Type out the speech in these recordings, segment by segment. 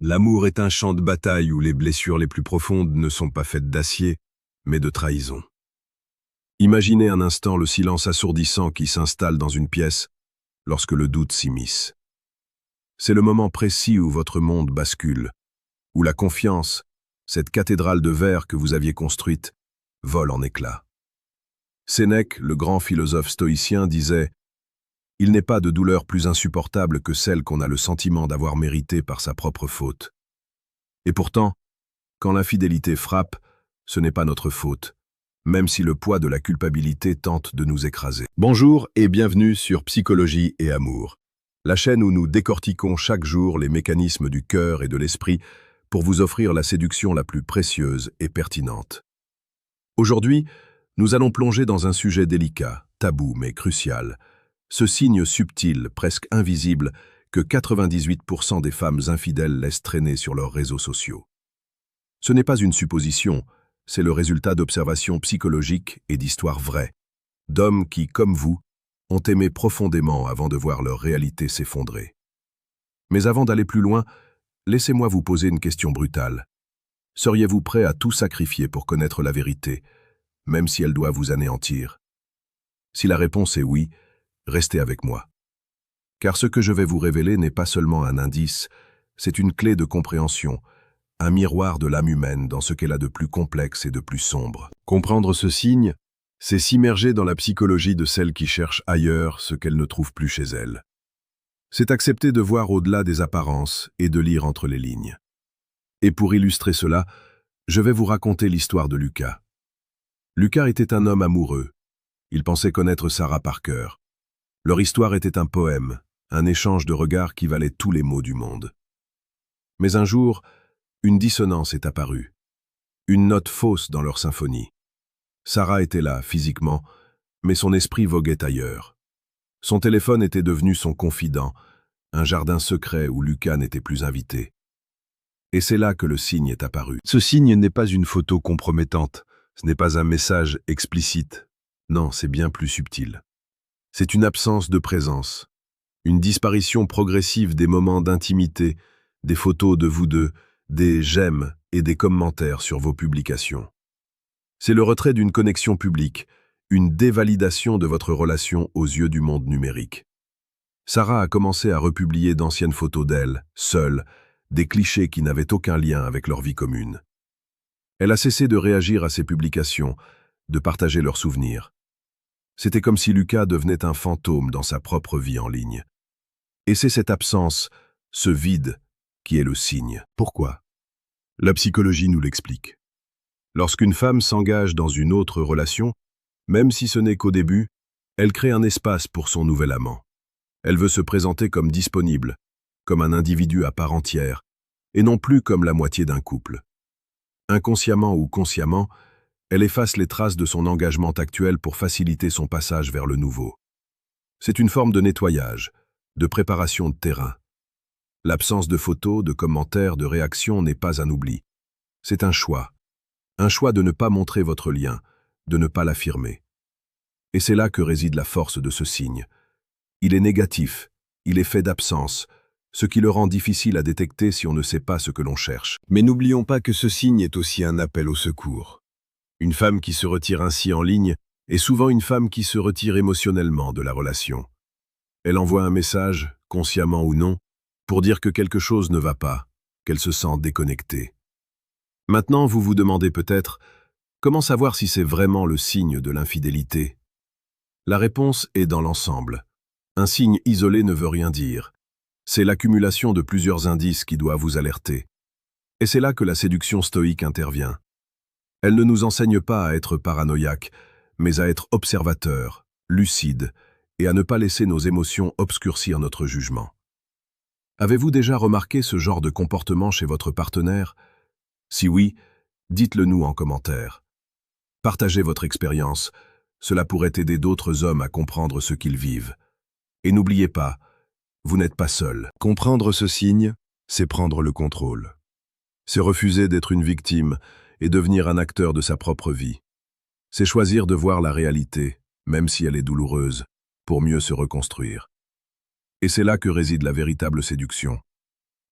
L'amour est un champ de bataille où les blessures les plus profondes ne sont pas faites d'acier, mais de trahison. Imaginez un instant le silence assourdissant qui s'installe dans une pièce lorsque le doute s'immisce. C'est le moment précis où votre monde bascule, où la confiance, cette cathédrale de verre que vous aviez construite, vole en éclats. Sénèque, le grand philosophe stoïcien, disait « Il n'est pas de douleur plus insupportable que celle qu'on a le sentiment d'avoir méritée par sa propre faute. » Et pourtant, quand l'infidélité frappe, ce n'est pas notre faute, même si le poids de la culpabilité tente de nous écraser. Bonjour et bienvenue sur Psychologie et Amour, la chaîne où nous décortiquons chaque jour les mécanismes du cœur et de l'esprit pour vous offrir la séduction la plus précieuse et pertinente. Aujourd'hui, nous allons plonger dans un sujet délicat, tabou mais crucial, ce signe subtil, presque invisible, que 98% des femmes infidèles laissent traîner sur leurs réseaux sociaux. Ce n'est pas une supposition, c'est le résultat d'observations psychologiques et d'histoires vraies, d'hommes qui, comme vous, ont aimé profondément avant de voir leur réalité s'effondrer. Mais avant d'aller plus loin, laissez-moi vous poser une question brutale. Seriez-vous prêt à tout sacrifier pour connaître la vérité, même si elle doit vous anéantir? Si la réponse est oui, restez avec moi. Car ce que je vais vous révéler n'est pas seulement un indice, c'est une clé de compréhension, un miroir de l'âme humaine dans ce qu'elle a de plus complexe et de plus sombre. Comprendre ce signe, c'est s'immerger dans la psychologie de celle qui cherche ailleurs ce qu'elle ne trouve plus chez elle. C'est accepter de voir au-delà des apparences et de lire entre les lignes. Et pour illustrer cela, je vais vous raconter l'histoire de Lucas. Lucas était un homme amoureux. Il pensait connaître Sarah par cœur. Leur histoire était un poème, un échange de regards qui valait tous les mots du monde. Mais un jour, une dissonance est apparue. Une note fausse dans leur symphonie. Sarah était là, physiquement, mais son esprit voguait ailleurs. Son téléphone était devenu son confident, un jardin secret où Lucas n'était plus invité. Et c'est là que le signe est apparu. Ce signe n'est pas une photo compromettante, ce n'est pas un message explicite. Non, c'est bien plus subtil. C'est une absence de présence, une disparition progressive des moments d'intimité, des photos de vous deux, des j'aime et des commentaires sur vos publications. C'est le retrait d'une connexion publique, une dévalidation de votre relation aux yeux du monde numérique. Sarah a commencé à republier d'anciennes photos d'elle, seule, des clichés qui n'avaient aucun lien avec leur vie commune. Elle a cessé de réagir à ces publications, de partager leurs souvenirs. C'était comme si Lucas devenait un fantôme dans sa propre vie en ligne. Et c'est cette absence, ce vide, qui est le signe. Pourquoi? La psychologie nous l'explique. Lorsqu'une femme s'engage dans une autre relation, même si ce n'est qu'au début, elle crée un espace pour son nouvel amant. Elle veut se présenter comme disponible, comme un individu à part entière, et non plus comme la moitié d'un couple. Inconsciemment ou consciemment, elle efface les traces de son engagement actuel pour faciliter son passage vers le nouveau. C'est une forme de nettoyage, de préparation de terrain. L'absence de photos, de commentaires, de réactions n'est pas un oubli. C'est un choix de ne pas montrer votre lien, de ne pas l'affirmer. Et c'est là que réside la force de ce signe. Il est négatif, il est fait d'absence, ce qui le rend difficile à détecter si on ne sait pas ce que l'on cherche. Mais n'oublions pas que ce signe est aussi un appel au secours. Une femme qui se retire ainsi en ligne est souvent une femme qui se retire émotionnellement de la relation. Elle envoie un message, consciemment ou non, pour dire que quelque chose ne va pas, qu'elle se sent déconnectée. Maintenant, vous vous demandez peut-être, comment savoir si c'est vraiment le signe de l'infidélité? La réponse est dans l'ensemble. Un signe isolé ne veut rien dire. C'est l'accumulation de plusieurs indices qui doit vous alerter. Et c'est là que la séduction stoïque intervient. Elle ne nous enseigne pas à être paranoïaque, mais à être observateur, lucide, et à ne pas laisser nos émotions obscurcir notre jugement. Avez-vous déjà remarqué ce genre de comportement chez votre partenaire? Si oui, dites-le nous en commentaire. Partagez votre expérience, cela pourrait aider d'autres hommes à comprendre ce qu'ils vivent. Et n'oubliez pas, vous n'êtes pas seul. Comprendre ce signe, c'est prendre le contrôle. C'est refuser d'être une victime et devenir un acteur de sa propre vie. C'est choisir de voir la réalité, même si elle est douloureuse, pour mieux se reconstruire. Et c'est là que réside la véritable séduction.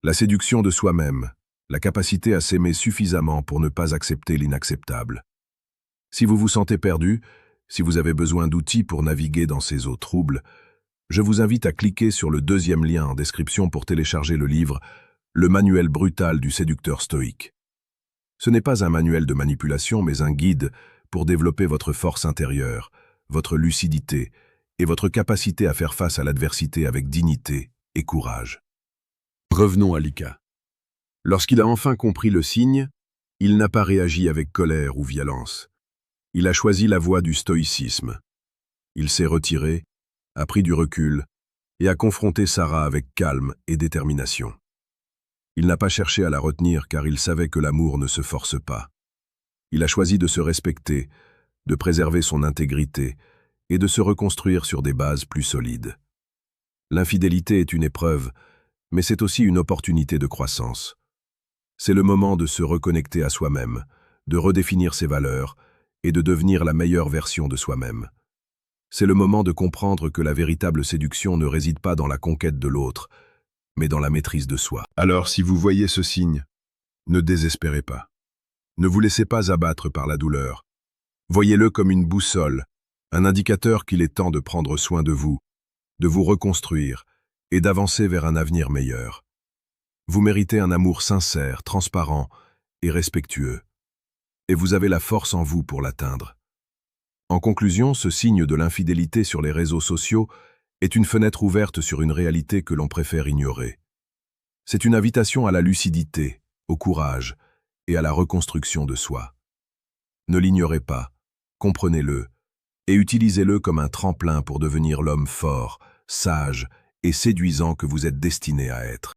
La séduction de soi-même, la capacité à s'aimer suffisamment pour ne pas accepter l'inacceptable. Si vous vous sentez perdu, si vous avez besoin d'outils pour naviguer dans ces eaux troubles, je vous invite à cliquer sur le deuxième lien en description pour télécharger le livre « Le manuel brutal du séducteur stoïque ». Ce n'est pas un manuel de manipulation, mais un guide pour développer votre force intérieure, votre lucidité et votre capacité à faire face à l'adversité avec dignité et courage. Revenons à Lika. Lorsqu'il a enfin compris le signe, il n'a pas réagi avec colère ou violence. Il a choisi la voie du stoïcisme. Il s'est retiré, a pris du recul et a confronté Sarah avec calme et détermination. Il n'a pas cherché à la retenir car il savait que l'amour ne se force pas. Il a choisi de se respecter, de préserver son intégrité et de se reconstruire sur des bases plus solides. L'infidélité est une épreuve, mais c'est aussi une opportunité de croissance. C'est le moment de se reconnecter à soi-même, de redéfinir ses valeurs et de devenir la meilleure version de soi-même. C'est le moment de comprendre que la véritable séduction ne réside pas dans la conquête de l'autre, mais dans la maîtrise de soi. Alors, si vous voyez ce signe, ne désespérez pas. Ne vous laissez pas abattre par la douleur. Voyez-le comme une boussole, un indicateur qu'il est temps de prendre soin de vous reconstruire et d'avancer vers un avenir meilleur. Vous méritez un amour sincère, transparent et respectueux. Et vous avez la force en vous pour l'atteindre. En conclusion, ce signe de l'infidélité sur les réseaux sociaux est une fenêtre ouverte sur une réalité que l'on préfère ignorer. C'est une invitation à la lucidité, au courage et à la reconstruction de soi. Ne l'ignorez pas, comprenez-le et utilisez-le comme un tremplin pour devenir l'homme fort, sage et séduisant que vous êtes destiné à être.